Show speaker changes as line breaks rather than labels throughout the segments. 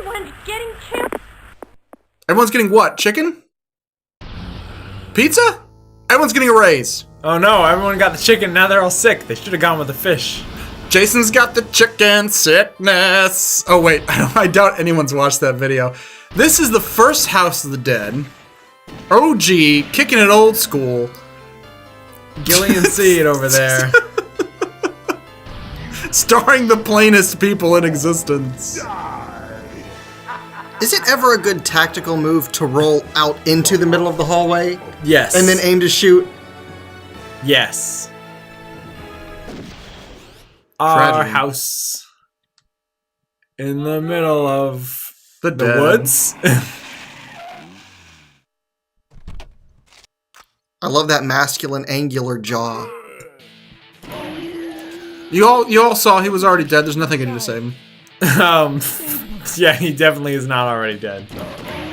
Everyone's getting killed.
Everyone's getting what? Chicken? Pizza? Everyone's getting a raise.
Oh no, everyone got the chicken, now they're all sick. They should have gone with the fish.
Jason's got the chicken sickness. Oh wait, I doubt anyone's watched that video. This is the first House of the Dead. OG, kicking it old school.
Gillian Seed over there.
Starring the plainest people in existence.
Is it ever a good tactical move to roll out into the middle of the hallway
Yes.
and then aim to shoot?
Yes. Our
Tragedy.
house. In the middle of
The
the
dead.
woods.
I love that masculine angular jaw.
You all saw he was already dead. There's nothing I can do to save him.
Yeah, he definitely is not already dead.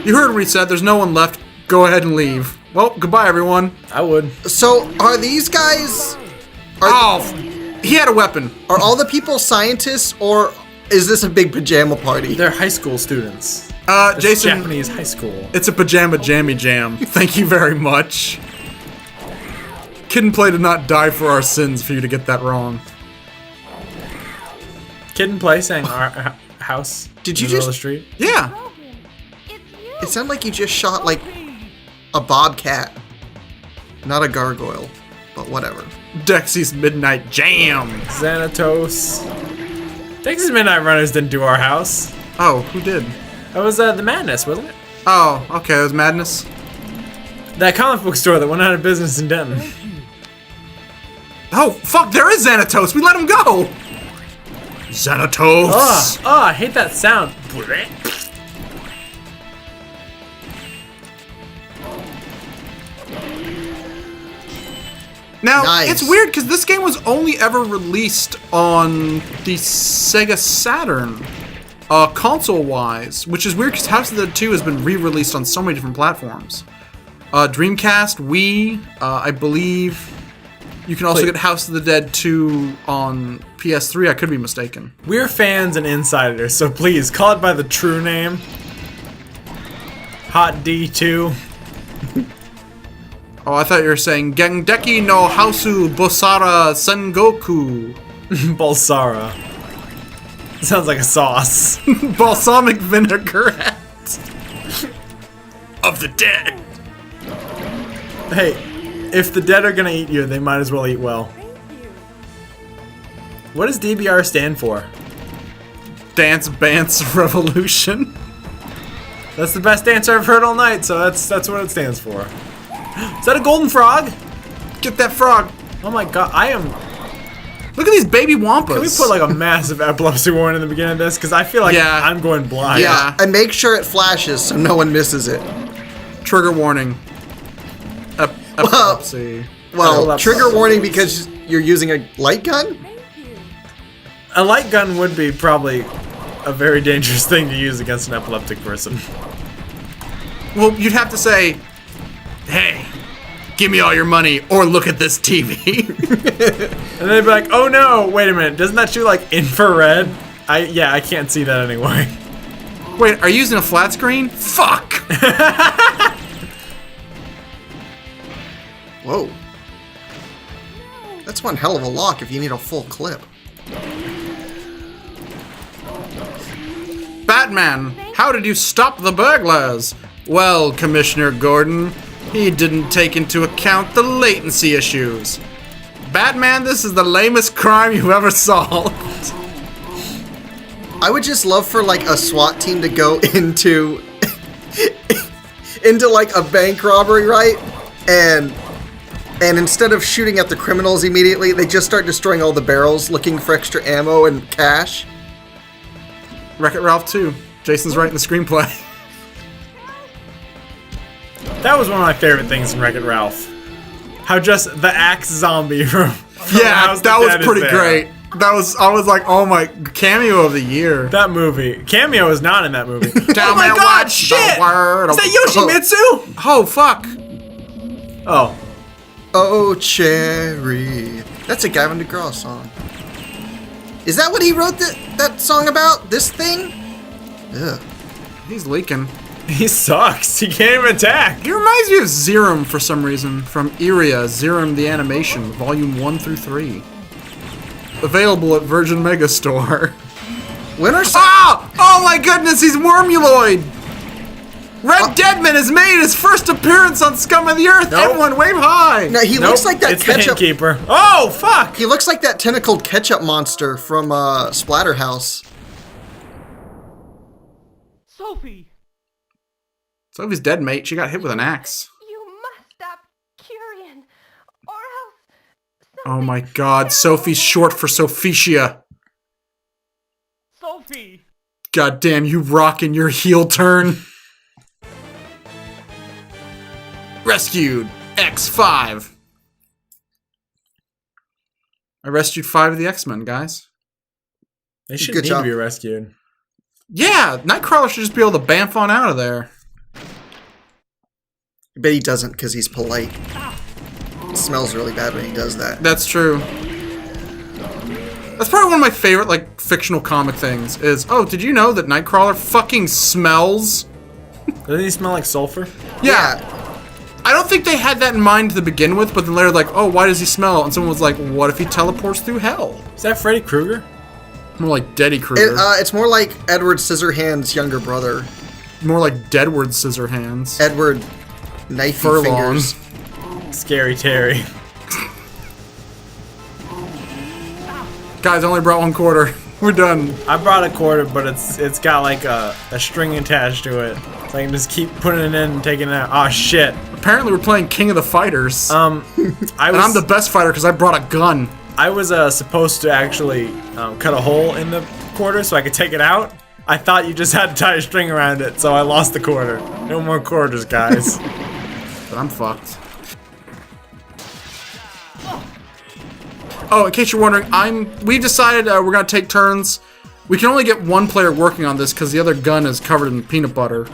You heard what he said. There's no one left. Go ahead and leave. Well, goodbye, everyone.
I would.
So, are these guys...
Oh, he had a weapon.
Are all the people scientists, or is this a big pajama party?
They're high school students. It's
Jason,
Japanese high school.
it's a pajama jammy jam. Thank you very much. Kid and Play did not die for our sins for you to get that wrong.
Kid and Play saying our house.
Did
in
you
the middle of
just-
the street?
Yeah.
It's you.
It sounded like you just shot, like, a bobcat. Not a gargoyle, but whatever.
Dexy's Midnight Jam.
Xanatos. Texas Midnight Runners didn't do our house.
Oh, who did?
That was the Madness, wasn't it?
Oh, okay, it was Madness.
That comic book store that went out of business in Denton.
Oh, fuck, there is Xanatos. We let him go. Xanatos.
I hate that sound.
Now,
Nice.
it's weird because this game was only ever released on the Sega Saturn, console-wise, which is weird because House of the Dead 2 has been re-released on so many different platforms. Dreamcast, Wii, I believe. You can also
Wait.
get House of the Dead 2 on PS3. I could be mistaken.
We're fans and insiders, so please call it by the true name. Hot D2.
Oh, I thought you were saying Gengeki no Hausu Bosara Sengoku.
Balsara. Sounds like a sauce.
Balsamic vinaigrette of the dead.
Hey, if the dead are gonna eat you, they might as well eat well. What does DBR stand for?
Dance Bance Revolution.
That's the best answer I've heard all night, so that's what it stands for. Is that a golden frog?
Get that frog.
Oh my god, I am...
Look at these baby wampas.
Can we put like a massive epilepsy warning in the beginning of this? Because I feel like
Yeah.
I'm going blind.
Yeah.
And make sure it flashes so no one misses it.
Trigger warning. Epilepsy.
Well,
Epilepsy.
trigger warning because you're using a light gun?
A light gun would be probably a very dangerous thing to use against an epileptic person.
Well, you'd have to say, hey, give me all your money or look at this TV.
And they'd be like, oh no, wait a minute, doesn't that shoot like infrared? I can't see that anyway.
Wait, are you using a flat screen? Fuck!
Whoa. That's one hell of a lock if you need a full clip.
Batman, how did you stop the burglars? Well, Commissioner Gordon, he didn't take into account the latency issues. Batman, this is the lamest crime you ever solved.
I would just love for like a SWAT team to go into into like a bank robbery, right? And instead of shooting at the criminals immediately, they just start destroying all the barrels looking for extra ammo and cash.
Wreck-It Ralph 2. Jason's writing the screenplay.
That was one of my favorite things in Wreck-It Ralph. How just the axe zombie from
Yeah,
House of
that
the
was
Dead is
pretty
there.
great. I was like, oh my, cameo of the year.
That movie. Cameo is not in that movie.
Tell
Oh my
me
god,
what's
shit!
the word
Is
of-
that Yoshimitsu?
Oh, fuck.
Oh.
Oh, Cherry. That's a Gavin DeGraw song. Is that what he wrote that song about? This thing? Ugh.
He's leaking.
He sucks. He can't even attack.
He reminds me of Zerum for some reason, from Iria, Zerum the Animation, Volume 1 through 3. Available at Virgin Megastore.
When are
Ah! Oh my goodness, he's Wormuloid! Red Deadman has made his first appearance on Scum of the Earth!
Nope.
Everyone wave high!
No, he
Nope,
looks like that
it's the
ketchup.
Keeper. Oh, fuck!
He looks like that tentacled ketchup monster from Splatterhouse.
Sophie,
Sophie's dead, mate. She got hit with an axe.
you must stop Curian, or else.
Oh my god, Sophie's short for Sophicia.
Sophie.
God damn, you rockin' your heel turn. Rescued X5. I rescued 5 of the X-Men, guys.
They should
Good
need
job.
to be rescued.
Yeah, Nightcrawler should just be able to bamf on out of there.
But he doesn't because he's polite. It smells really bad when he does that.
That's true. That's probably one of my favorite, like, fictional comic things is, oh, did you know that Nightcrawler fucking smells?
Doesn't he smell like sulfur?
Yeah. I don't think they had that in mind to begin with, but then they're like, oh, why does he smell? And someone was like, what if he teleports through hell?
Is that Freddy Krueger?
More like Deddy Krueger.
It's more like Edward Scissorhands' younger brother.
More like Deadward Scissorhands.
Edward Knifey
Furlong.
Fingers.
Scary Terry.
Guys, I only brought 1 quarter. We're done.
I brought a quarter, but it's got like a string attached to it. So I can just keep putting it in and taking it out. Oh shit.
Apparently we're playing King of the Fighters.
And
I'm the best fighter because I brought a gun.
I was supposed to actually cut a hole in the quarter so I could take it out. I thought you just had to tie a string around it, so I lost the quarter. No more quarters, guys.
But I'm fucked. Oh, in case you're wondering, we've decided we're gonna take turns. We can only get 1 player working on this because the other gun is covered in peanut butter.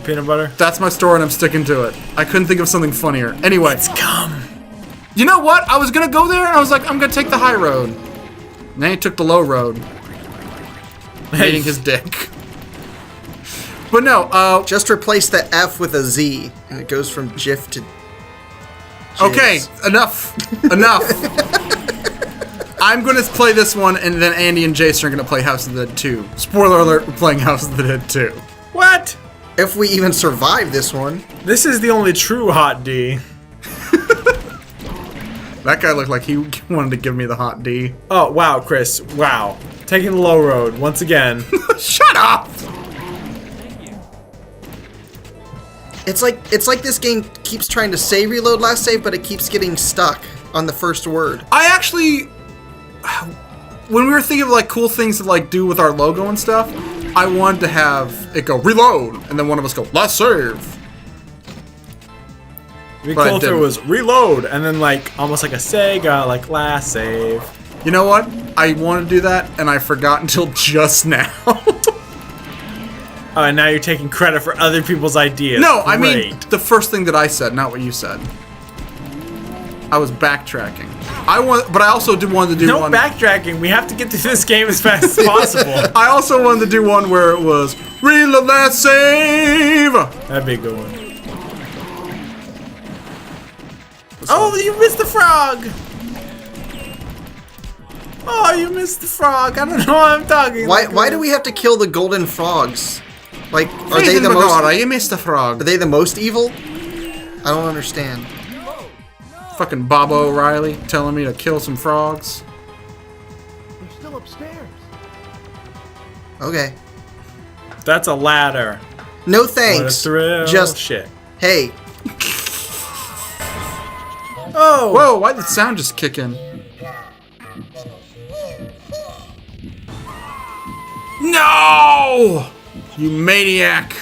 Peanut butter?
That's my story and I'm sticking to it. I couldn't think of something funnier. Anyway.
Come.
You know what? I was gonna go there and I was like, I'm gonna take the high road. And then he took the low road. Hating his dick. But no,
Just replace the F with a Z, and it goes from GIF to.
okay,
Jizz.
enough. I'm gonna play this one and then Andy and Jason are gonna play House of the Dead 2. Spoiler alert, we're playing House of the Dead 2.
What?
If we even survive this one.
This is the only true hot D.
That guy looked like he wanted to give me the hot D.
Oh, wow, Chris. Wow. Taking the low road once again.
Shut up!
It's like this game keeps trying to say reload last save, but it keeps getting stuck on the first word.
I actually, when we were thinking of like cool things to like do with our logo and stuff, I wanted to have it go reload, and then one of us go last save.
It'd be
But I
cool if it
didn't.
was reload and then like almost like a Sega, like last save.
You know what? I wanted to do that, and I forgot until just now.
Oh, and now you're taking credit for other people's ideas.
No, I mean
Great.
the first thing that I said, not what you said. I was backtracking. But I also did want to do
No
one.
backtracking. We have to get through this game as fast as possible.
I also wanted to do one where it was reload last save.
That'd be a good one. Oh, you missed the frog! Oh, you missed the frog. I don't know what I'm talking about.
Why do we have to kill the golden frogs? Like, are they
Faith in
the
Magara,
most?
you missed the frog.
Are they the most evil? I don't understand.
Fucking Bob O'Reilly telling me to kill some frogs.
They're still upstairs.
Okay.
That's a ladder.
No
What a
thanks.
thrill.
Just
shit.
hey.
Oh!
Whoa, why did the sound just kick in? No! You maniac!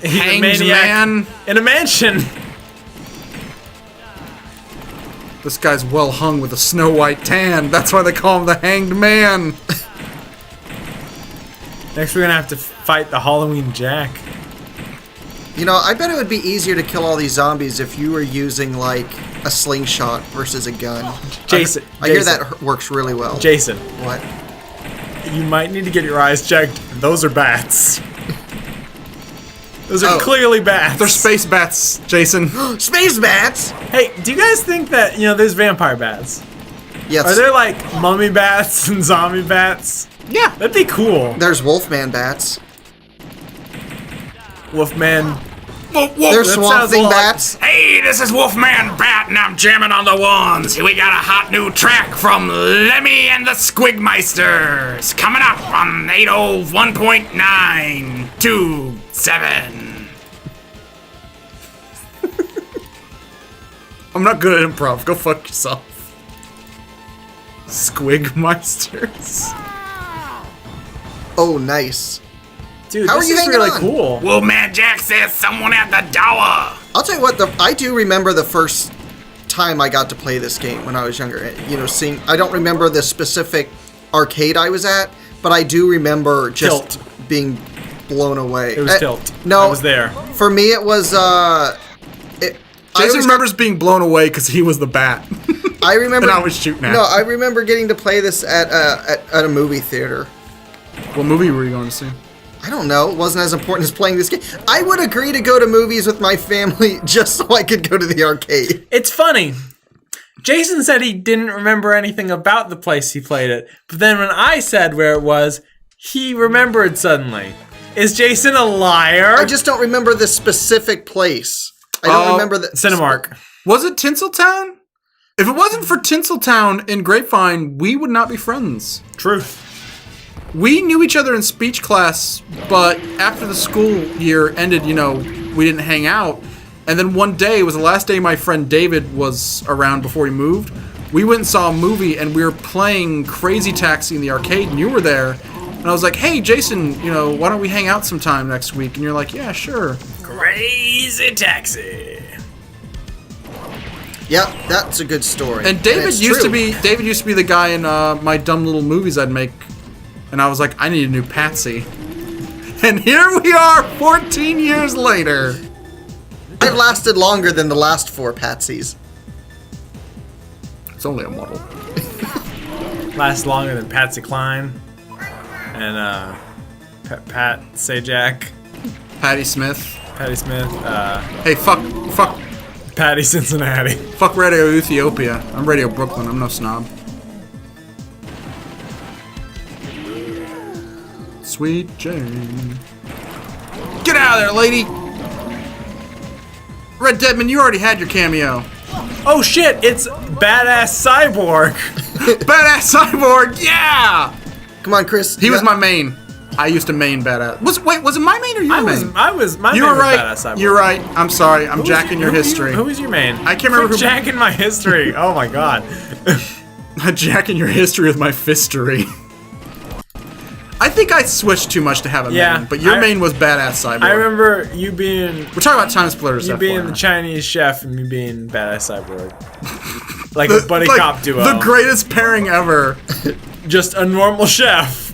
He's a
Hanged
maniac
man!
in a mansion.
This guy's well hung with a snow white tan. That's why they call him the Hanged Man.
Next, we're gonna have to fight the Halloween Jack.
You know, I bet it would be easier to kill all these zombies if you were using, like, a slingshot versus a gun.
Jason.
I hear
Jason,
that works really well.
Jason,
What?
you might need to get your eyes checked. Those are bats. Those are
Oh.
clearly bats.
They're space bats, Jason.
Space bats.
Hey, do you guys think that, there's vampire bats?
Yes.
Are there like mummy bats and zombie bats?
Yeah.
That'd be cool.
There's Wolfman bats.
Wolfman.
There's
That
Swamp
sounds a
Thing
lot-
bats.
Hey, this is Wolfman Bat, and I'm jamming on the ones. We got a hot new track from Lemmy and the Squigmeisters coming up on 801.927.
I'm not good at improv. Go fuck yourself. Squigmeisters.
Oh, nice.
Dude,
How
this
are you
is
hanging
really
on?
cool.
Wolfman Jack says someone at the door.
I'll tell you what, I do remember the first time I got to play this game when I was younger. Seeing, I don't remember the specific arcade I was at, but I do remember just
Tilt.
being blown away.
It was Tilt.
No,
I was there.
For me, it was. I
Jason
always-
remembers being blown away because he was the bat.
I remember.
and I was shooting at
No,
him.
I remember getting to play this at a movie theater.
What movie were you going to see?
I don't know. It wasn't as important as playing this game. I would agree to go to movies with my family just so I could go to the arcade.
It's funny. Jason said he didn't remember anything about the place he played it, but then when I said where it was, he remembered suddenly. Is Jason a liar?
I just don't remember the specific place. I don't remember the
Cinemark.
Was it Tinseltown? If it wasn't for Tinseltown in Grapevine, we would not be friends.
Truth.
We knew each other in speech class, but after the school year ended, we didn't hang out. And then one day, was the last day my friend David was around before he moved. We went and saw a movie, and we were playing Crazy Taxi in the arcade, and you were there. And I was like, hey, Jason, why don't we hang out sometime next week? And you're like, yeah, sure.
Crazy Taxi.
Yeah, that's a good story.
And David
it's
used to
true.
be the guy in my dumb little movies I'd make. And I was like, I need a new Patsy. And here we are 14 years later.
I've lasted longer than the last 4 Patsies.
It's only a model.
Lasts longer than Patsy Cline and Pat Sajak,
Patty Smith.
Patty Smith,
Hey, fuck
Patty Cincinnati.
Radio Ethiopia. I'm Radio Brooklyn. I'm no snob. Sweet Jane. Get out of there, lady! Red Deadman, you already had your cameo.
Oh shit! It's Badass Cyborg.
Badass Cyborg, yeah!
Come on, Chris.
He was my main. I used to main Badass. Was it my main or your main?
I was. My
You
main
were
was
right.
Badass Cyborg.
You're right. I'm sorry. I'm jacking your history.
Who was your main?
I can't remember
Quit
who-
jacking my history. Oh my god.
I'm jacking your history with my fistery. I think I switched too much to have a
Yeah,
main, but your
I-
main was Badass Cyborg.
I remember you being
We're talking about Time Splitters.
you being
FYI.
the Chinese chef and me being Badass Cyborg. Like a buddy
Like,
cop duo.
The greatest pairing ever.
Just a normal chef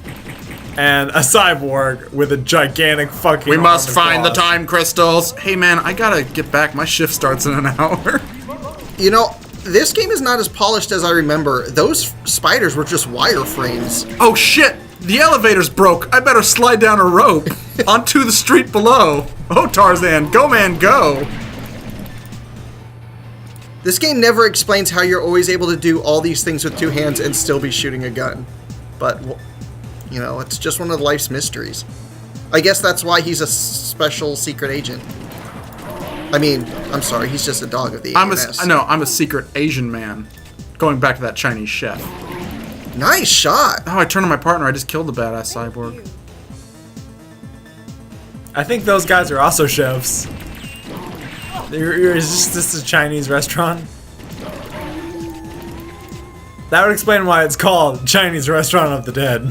and a cyborg with a gigantic fucking.
We must
arm and
find the
claws.
time crystals. Hey man, I gotta get back. My shift starts in an hour.
This game is not as polished as I remember. Those spiders were just wireframes.
Oh shit! The elevator's broke. I better slide down a rope onto the street below. Oh Tarzan, go man, go!
This game never explains how you're always able to do all these things with 2 hands and still be shooting a gun. But, it's just one of life's mysteries. I guess that's why he's a special secret agent. I mean, I'm sorry, he's just a dog of the ANS.
I'm a secret Asian man. Going back to that Chinese chef.
Nice shot.
Oh, I turned on my partner. I just killed the Badass Cyborg.
I think those guys are also chefs. Is this a Chinese restaurant? That would explain why it's called Chinese Restaurant of the Dead.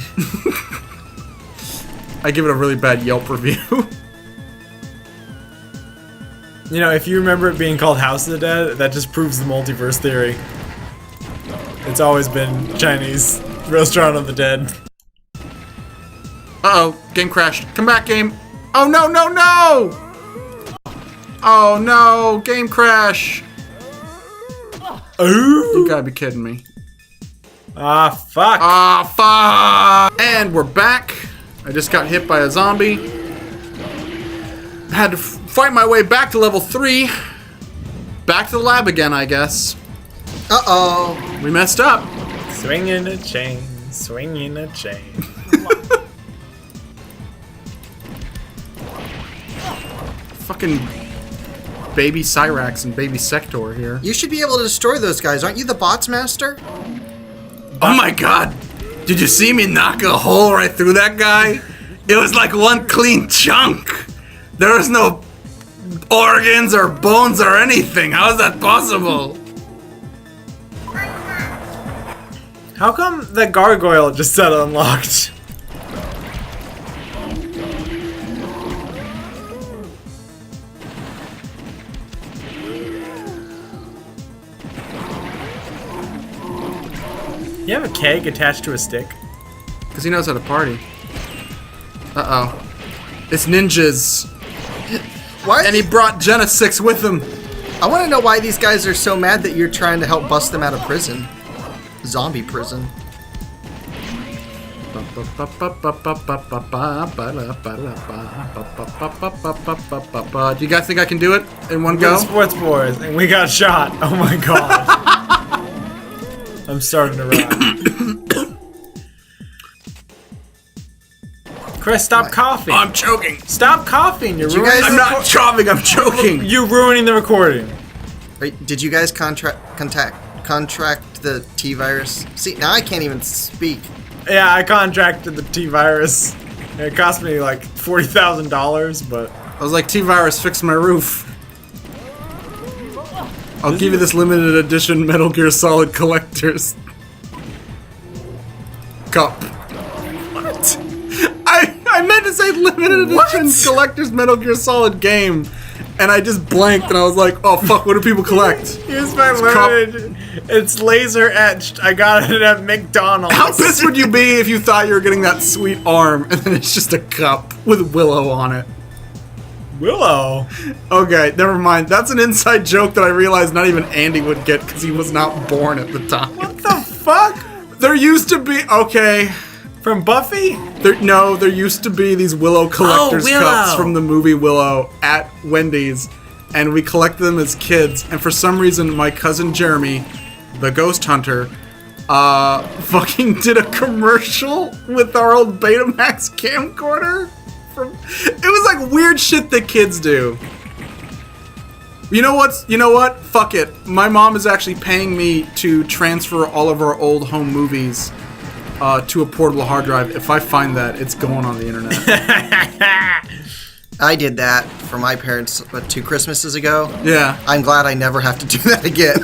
I give it a really bad Yelp review.
If you remember it being called House of the Dead, that just proves the multiverse theory. It's always been Chinese Restaurant of the Dead.
Uh-oh, game crashed. Come back, game. Oh, no, no, no! Oh, no, game crash.
Ooh.
You gotta be kidding me.
Ah, fuck.
Ah, fuck! And we're back. I just got hit by a zombie. Had to fight my way back to level 3. Back to the lab again, I guess.
Uh-oh.
We messed up.
Swinging a chain, swinging a chain.
Fucking baby Cyrax and baby Sector here.
You should be able to destroy those guys. Aren't you the bots master?
Oh my god! Did you see me knock a hole right through that guy? It was like one clean chunk! There was no organs or bones or anything. How is that possible?
How come the gargoyle just said unlocked? You have a keg attached to a stick?
Because he knows how to party. Uh-oh. It's ninjas.
Why?
And he brought Genesix with him.
I want to know why these guys are so mad that you're trying to help bust them out of prison. Zombie prison.
Do you guys think I can do it in one go?
Sports boys, and we got shot. Oh my god. I'm starting to run. Chris, stop coughing.
I'm choking.
Stop coughing. You're
you
ruining
guys-
I'm not chopping, I'm choking.
You're ruining the recording.
Wait, did you guys contract the T-virus? See, now I can't even speak.
Yeah, I contracted the T-virus. It cost me like $40,000, but
I was like, T-Virus, fix my roof. I'll give you this limited edition Metal Gear Solid Collector's Cup. What? I meant to say limited edition Collector's Metal Gear Solid game. And I just blanked and I was like, oh fuck, what do people collect?
here's my
cup.
limited. It's laser etched. I got it at McDonald's.
How pissed would you be if you thought you were getting that sweet arm and then it's just a cup with Willow on it?
Willow.
Okay, never mind. That's an inside joke that I realized not even Andy would get because he was not born at the time.
What the fuck?
There used to be, okay.
From Buffy?
There used to be these Willow collector's
Willow.
cups from the movie Willow at Wendy's, and we collected them as kids. And for some reason, my cousin Jeremy, the ghost hunter, fucking did a commercial with our old Betamax camcorder. It was like weird shit that kids do. You know what? Fuck it. My mom is actually paying me to transfer all of our old home movies to a portable hard drive. If I find that, it's going on the internet.
I did that for my parents 2 Christmases ago.
Yeah.
I'm glad I never have to do that again.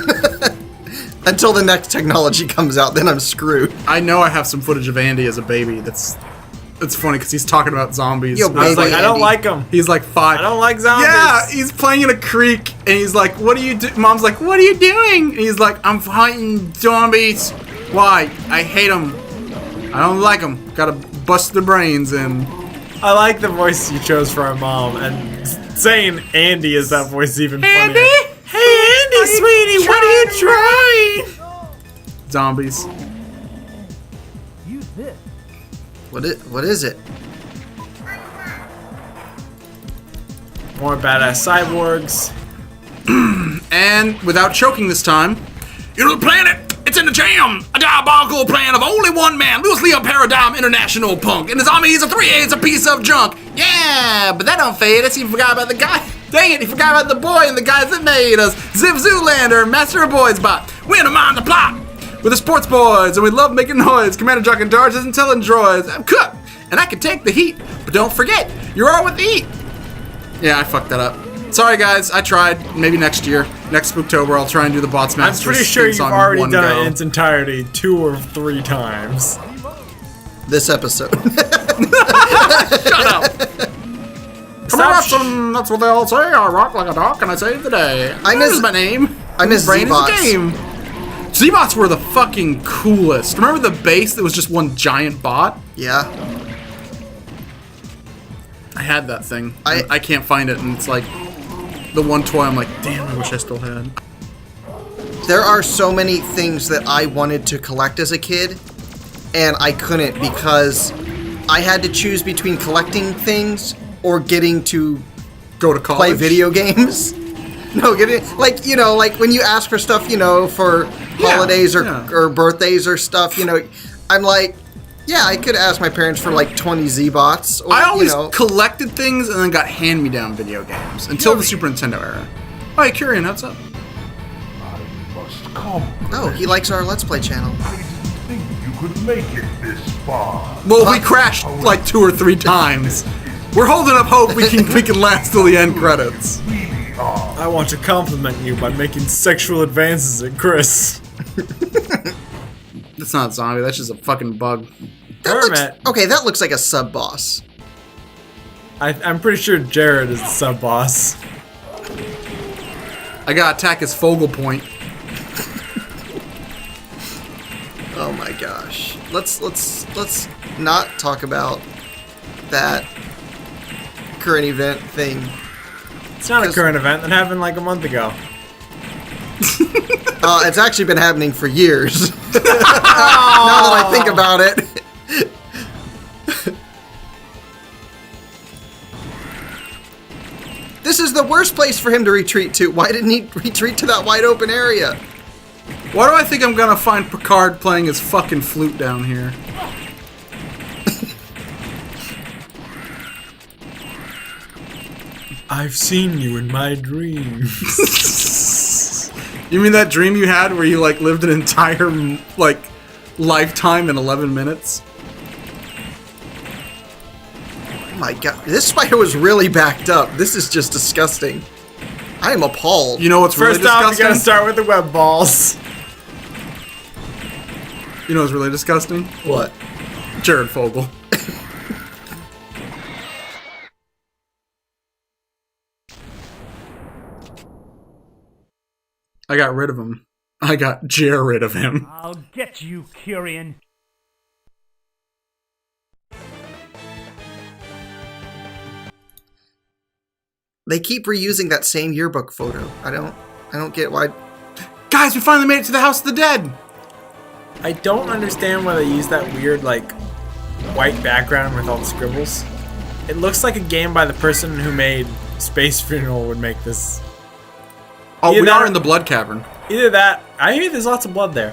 Until the next technology comes out, then I'm screwed.
I know I have some footage of Andy as a baby. It's funny because he's talking about zombies.
Yo,
I was like,
Baby
I don't
Andy.
like them.
He's like 5.
I don't like zombies.
Yeah, he's playing in a creek, and he's like, "What are you do?" Mom's like, "What are you doing?" And he's like, "I'm fighting zombies." Why? I hate them. I don't like them. Gotta bust their brains in.
I like the voice you chose for our mom, and saying Andy is that voice even funnier. Hey Andy, sweetie, what are you trying?
Zombies.
Use this.
What is it?
More badass cyborgs.
And without choking this time,
You know the planet? It's in the jam! A diabolical plan of only one man, loosely a paradigm international punk, and his army is a 3/8 a piece of junk. Yeah, but that don't fade us. He forgot about the guy. Dang it, he forgot about the boy and the guys that made us. Ziv Zoolander, Master of Boys Bot. We undermine the plot. We're the sports boys, and we love making noise. Commander Jock and Darge isn't telling droids. I'm cooked, and I can take the heat. But don't forget, you're all with the heat. Yeah, I fucked that up. Sorry, guys. I tried. Maybe next year. Next Spooktober, I'll try and do the Bots
I'm
Masters.
pretty sure
theme
you've
song in
already
one
done
go.
it in its entirety 2 or 3 times.
This episode.
Shut up! Come on, Watson. That's what they all say. I rock like a doc, and I save the day.
I
That
miss-
is my name.
I miss
Brain is a
Z-Bots.
game. Z-Bots were the fucking coolest. Remember the base that was just one giant bot?
Yeah.
I had that thing.
I-
I can't find it, and it's like the one toy I'm like, damn, I wish I still had.
There are so many things that I wanted to collect as a kid, and I couldn't because I had to choose between collecting things or getting to
Go to college.
play video games. No, like when you ask for stuff, for holidays or birthdays or stuff, I'm like, yeah, I could ask my parents for like 20 Z-Bots. Or,
I always collected things and then got hand-me-down video games until the Super Nintendo era. Oh, hey, Curian, what's up?
I must compliment.
Oh, he likes our Let's Play channel.
I didn't think you could make it this far.
Well, we crashed like 2 or 3 times. We're holding up hope we can last till the end credits.
Really are.
I want to compliment you by making sexual advances at Chris.
That's not a zombie, that's just a fucking bug.
That looks like a sub-boss.
I'm pretty sure Jared is the sub-boss.
I gotta attack his focal point.
Oh my gosh. Let's not talk about that current event thing.
It's not a current event. That happened like a month ago.
It's actually been happening for years. Now that I think about it. This is the worst place for him to retreat to. Why didn't he retreat to that wide open area?
Why do I think I'm gonna find Picard playing his fucking flute down here?
I've seen you in my dreams.
You mean that dream you had where you like lived an entire like lifetime in 11 minutes?
Oh my god, this spider was really backed up. This is just disgusting. I am appalled.
You know what's really
First off, you
disgusting?
gotta start with the web balls.
You know what's really disgusting?
What?
Jared Fogle. I got rid of him. I got Jared of him.
I'll get you, Curian.
They keep reusing that same yearbook photo. I don't get why.
Guys, we finally made it to the House of the Dead!
I don't understand why they use that weird, like, white background with all the scribbles. It looks like a game by the person who made Space Funeral would make this.
Oh,
Either
we
that
are
or-
in the Blood Cavern.
Either that, I hear there's lots of blood there.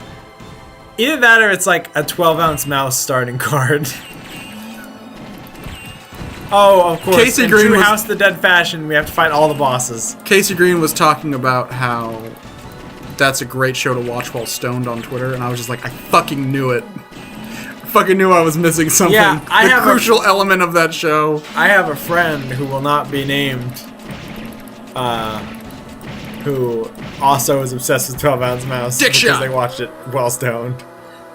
Either that or it's like a 12-ounce mouse starting card. Oh, of course.
Casey
in
Green
true
was-
House of the Dead fashion, we have to fight all the bosses.
Casey Green was talking about how that's a great show to watch while stoned on Twitter, and I was just like, I fucking knew it. I fucking knew I was missing something.
Yeah, I
the
have
crucial element of that show.
I have a friend who will not be named, who also is obsessed with 12-ounce mouse
Dick
because
shot.
they watched it while stoned.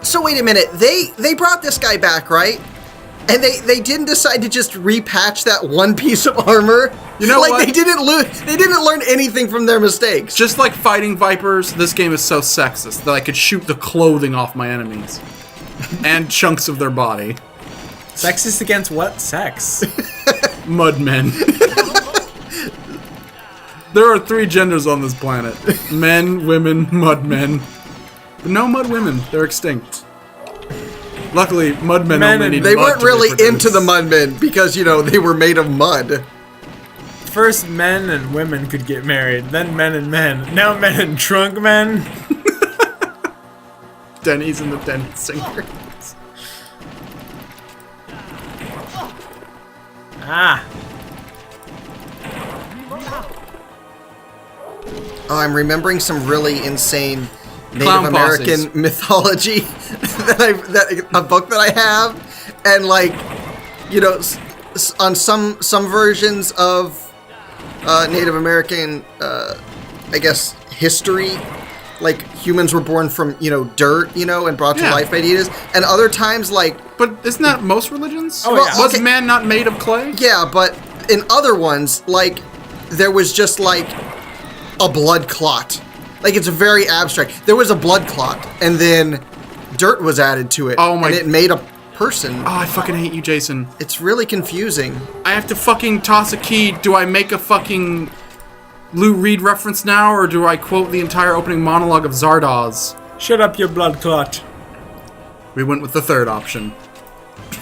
So wait a minute. They brought this guy back, right? And they didn't decide to just repatch that one piece of armor.
You know
like
what?
they didn't learn anything from their mistakes.
Just like fighting vipers, this game is so sexist that I could shoot the clothing off my enemies. And chunks of their body.
Sexist against what? Sex.
Mudmen. There are 3 genders on this planet. Men, women, mudmen. But no mud women. They're extinct. Luckily, mudmen
Men
only
and-
need
They
mud
weren't
to
really
reproduce.
into the Mudmen because they were made of mud.
First, men and women could get married, then men and men. Now men and trunk men.
Denny's and the Den Singers.
Ah.
Oh, I'm remembering some really insane Native
Clown
American
posses.
mythology a book that I have, and on some versions of Native American, I guess, history, like humans were born from dirt, and brought to
Yeah.
life by deities, and other times
But isn't that most religions?
Oh, yeah.
Was
okay.
man not made of clay?
yeah, but in other ones there was just a blood clot. It's very abstract. There was a blood clot, and then dirt was added to it.
Oh my-
And it made a person.
Oh, I fucking hate you, Jason.
It's really confusing.
I have to fucking toss a key. Do I make a fucking Lou Reed reference now, or do I quote the entire opening monologue of Zardoz?
Shut up, your blood clot.
We went with the third option.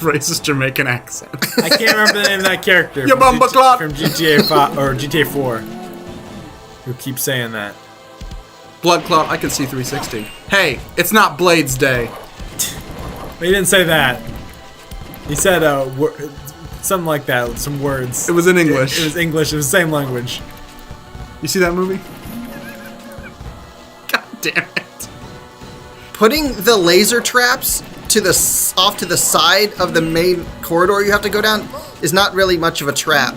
Racist Jamaican accent.
I can't remember the name of that character.
Ya
from
bumba clot.
From GTA 5 or GTA 4. Who keeps saying that?
Blood clot, I can see 360. Hey, it's not Blades Day.
He didn't say that. He said something like that, some words.
It was in English.
It was English, it was the same language.
You see that movie? God damn it.
Putting the laser traps to the off to the side of the main corridor you have to go down is not really much of a trap.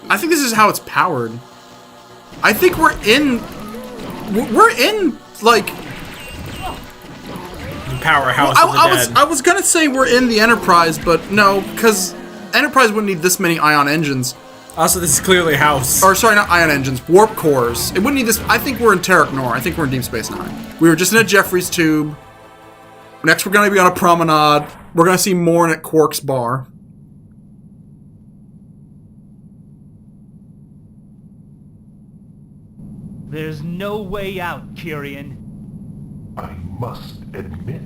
I think this is how it's powered. I think we're in like
Powerhouse of the dead.
I was gonna say we're in the Enterprise, but no, because Enterprise wouldn't need this many ion engines.
Also, this is clearly House.
Or sorry, not ion engines, warp cores. It wouldn't need this. I think we're in Terok Nor. I think we're in Deep Space Nine. We were just in a Jeffries tube. Next, we're gonna be on a promenade. We're gonna see Morn at Quark's bar.
There's no way out, Kyrian.
I must admit,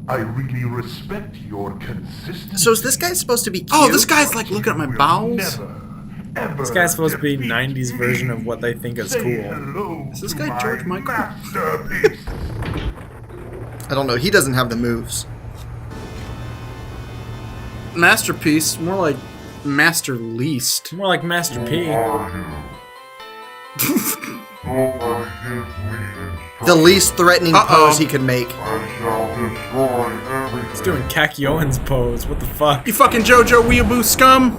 I really respect your consistency.
So is this guy supposed to be cute?
Oh, this guy's like looking at my
You will
bowels.
never, ever
This guy's supposed to be
defeat
90s
me.
version of what they think is
Say
cool.
hello
Is this
to
guy
my
George Michael?
masterpiece.
I don't know. He doesn't have the moves.
Masterpiece, more like Master Least.
More like Master P.
The least threatening pose he could make.
He's doing Kaki Owens pose. What the fuck?
You fucking JoJo Weeaboo scum!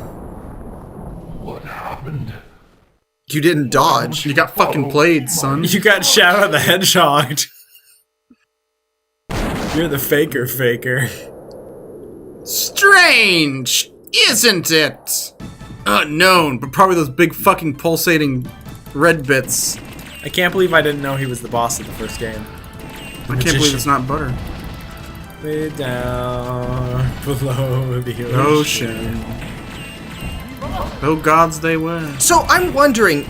What happened?
You didn't dodge.
You got fucking played, son.
You got Shadow the Hedgehog. You're the faker.
Strange, isn't it? Unknown, but probably those big fucking pulsating red bits.
I can't believe I didn't know he was the boss of the first game.
I can't believe it's not butter.
Way down below the
Ocean. Oh gods they were.
So I'm wondering,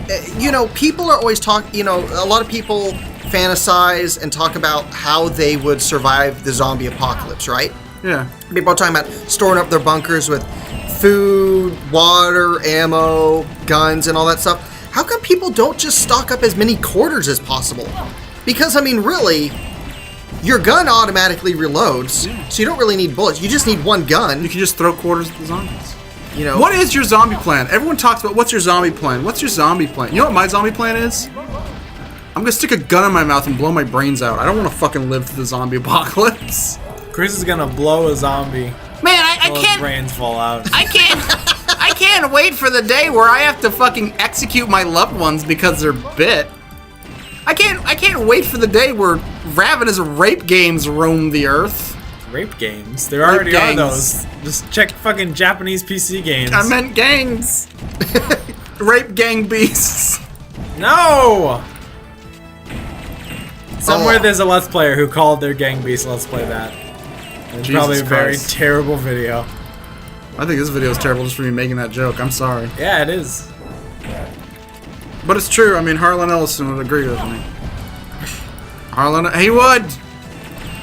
people are always talking, a lot of people fantasize and talk about how they would survive the zombie apocalypse, right?
Yeah.
People are talking about storing up their bunkers with food, water, ammo, guns, and all that stuff. How come people don't just stock up as many quarters as possible? Because, really, your gun automatically reloads, so you don't really need bullets. You just need one gun.
You can just throw quarters at the zombies.
What
What is your zombie plan? Everyone talks about what's your zombie plan? What's your zombie plan? You know what my zombie plan is? I'm gonna stick a gun in my mouth and blow my brains out. I don't want to fucking live through the zombie apocalypse.
Chris is gonna blow a zombie.
Man, I
Till his
can't.
brains fall out.
I can't wait for the day where I have to fucking execute my loved ones because they're bit. I can't wait for the day where ravenous rape games roam the earth.
Rape games. There already are
gangs.
those. Just check fucking Japanese PC games.
I meant gangs. Rape gang beasts.
No! Somewhere
Oh.
there's a Let's Player who called their Gang Beast Let's Play that. It's
Jesus
probably a very
Christ.
terrible video.
I think this video is terrible just for me making that joke. I'm sorry.
Yeah, it is.
But it's true. I mean, Harlan Ellison would agree with me. Harlan, he would.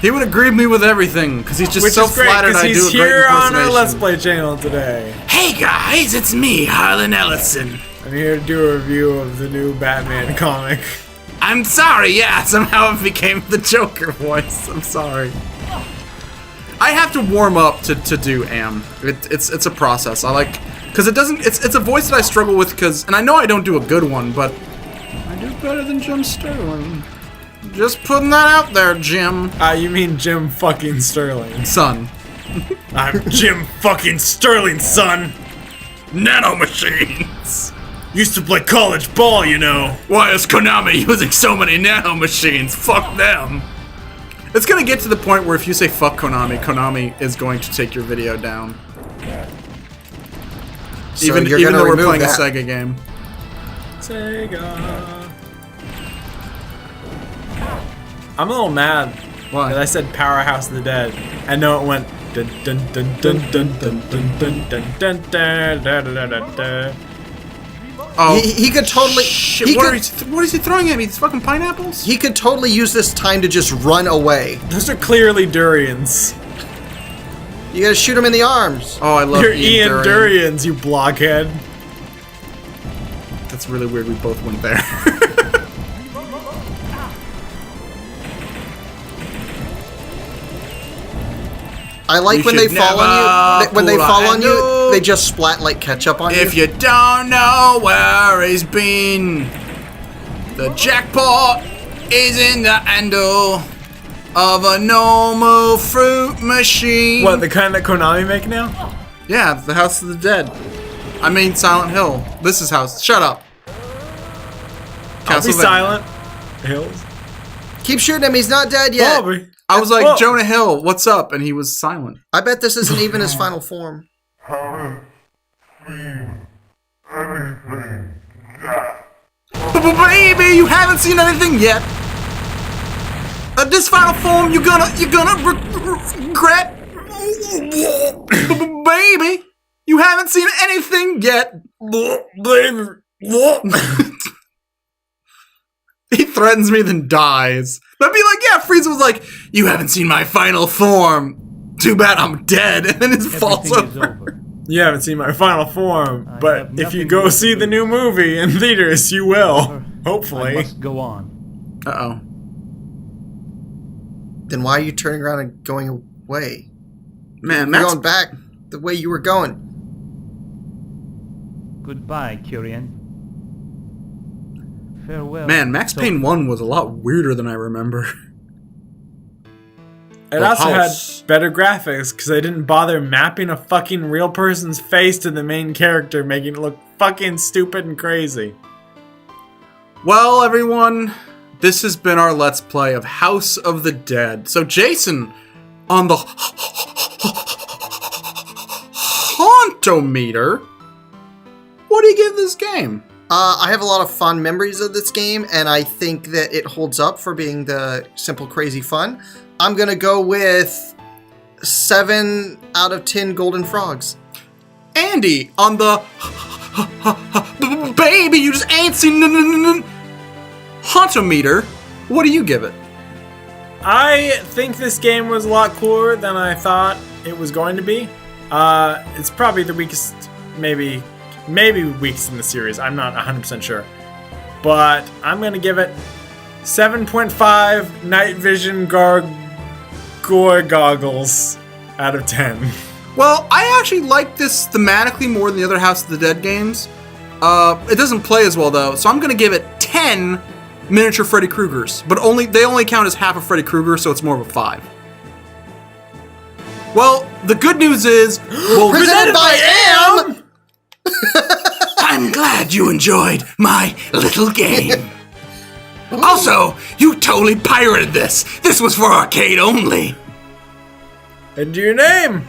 He would agree with me with everything because he's just
Which
so
is great,
flattered
because
I do
he's
a great
here on our
impersonation.
Let's Play channel today.
Hey guys, it's me, Harlan Ellison.
I'm here to do a review of the new Batman comic.
I'm sorry, yeah, somehow it became the Joker voice.
I'm sorry. I have to warm up to do Am. It's a process. I like because it doesn't. It's a voice that I struggle with because, and I know I don't do a good one, but I do better than Jim Sterling. Just putting that out there, Jim.
You mean Jim fucking Sterling.
Son.
I'm Jim fucking Sterling, son!
Nanomachines.
Used to play college ball, you know.
Why is Konami using so many nanomachines? Fuck them.
It's gonna get to the point where if you say fuck Konami, Konami is going to take your video down.
So
even
you're
even
gonna
though we're
remove
playing
that.
a Sega game.
Sega. I'm a little mad
Why?
that I said Powerhouse of the Dead. I know it went dun dun dun dun dun dun dun dun dun dun dun dun dun dun dun.
Oh,
He could totally.
shit!
He
What
could,
what is he throwing at me? These fucking pineapples?
he could totally use this time to just run away.
Those are clearly durians.
You gotta shoot him in the arms.
Oh, I love
You're Ian Durians, you blockhead.
That's really weird. We both went there.
I like
You
when they
should
fall on you.
never
When they
pull
fall
a
on you,
handle.
they just splat like ketchup on
If
you.
you don't know where he's been, the jackpot is in the handle of a normal fruit machine.
What, the kind that Konami make now?
Yeah, the House of the Dead. I mean Silent Hill. This is House. Shut up.
I'll be
Castlevania.
silent. Hills.
Keep shooting him. He's not dead yet.
Bobby.
I was like,
Whoa.
Jonah Hill, what's up? And he was silent.
I bet this isn't even his final form.
Baby, you haven't seen anything yet. This final form, you're gonna regret. Baby, you haven't seen anything yet. He threatens me, then dies. I'd be like, yeah, Frieza was like, you haven't seen my final form. Too bad I'm dead. And then it falls
Everything is
over.
over.
You haven't seen my final form,
I
but
have
if you
nothing
go
more
see
to
the new movie in theaters, you will.
I
Hopefully.
must go on.
Uh-oh.
Then why are you turning around and going away?
Man,
You're
Max,
going back the way you were going.
Goodbye, Kyrian. Farewell.
man, Max
Sophie.
Payne 1 was a lot weirder than I remember.
It
The
also
house.
had better graphics because they didn't bother mapping a fucking real person's face to the main character, making it look fucking stupid and crazy.
Well, everyone, this has been our Let's Play of House of the Dead. So, Jason, on the Hauntometer, what do you give this game?
I have a lot of fond memories of this game, and I think that it holds up for being the simple, crazy fun. I'm gonna go with 7 out of 10 golden frogs.
Andy, on the baby, you just ain't seen Hauntometer, what do you give it?
I think this game was a lot cooler than I thought it was going to be. It's probably the weakest, maybe weakest in the series. I'm not 100% sure. But I'm going to give it 7.5 night vision gargoyle goggles out of 10.
Well, I actually like this thematically more than the other House of the Dead games. It doesn't play as well though, so I'm gonna give it 10 miniature Freddy Kruegers, but they only count as half of Freddy Krueger, so it's more of a 5. Well, the good news is, well,
Presented by AM!
I'm glad you enjoyed my little game. Also, you totally pirated this. This was for arcade only.
And your name?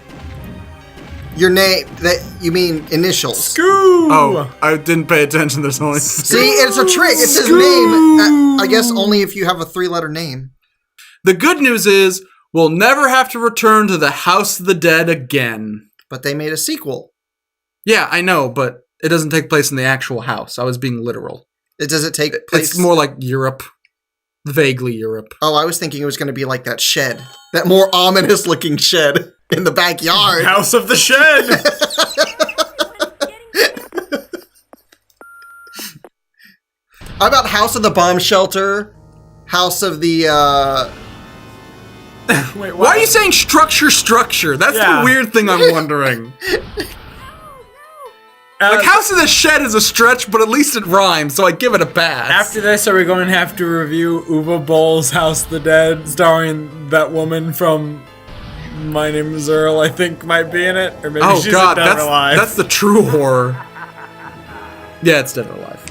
Your name, that you mean initials.
Scoo!
Oh, I didn't pay attention. There's only.
See, it's a trick. It's his name. I guess only if you have a 3-letter name.
The good news is, we'll never have to return to the House of the Dead again.
But they made a sequel.
Yeah, I know, but it doesn't take place in the actual house. I was being literal.
Does it take place?
It's more like Europe. Vaguely Europe.
Oh, I was thinking it was going to be like that shed. That more ominous looking shed in the backyard.
House of the Shed!
How about House of the Bomb Shelter? House of the,
Wait,
Why are you saying structure? That's
Yeah.
the weird thing I'm wondering. Like, House of the Shed is a stretch, but at least it rhymes, so I give it a pass.
After this, are we going to have to review Uwe Boll's House of the Dead, starring that woman from My Name is Earl, I think might be in it? Or maybe
Oh
she's
god,
in Dead or Alive.
that's the true horror. Yeah, it's Dead or Alive.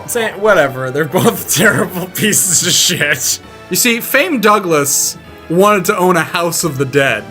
Saying, whatever, they're both terrible pieces of shit.
You see, Fame Douglas wanted to own a House of the Dead.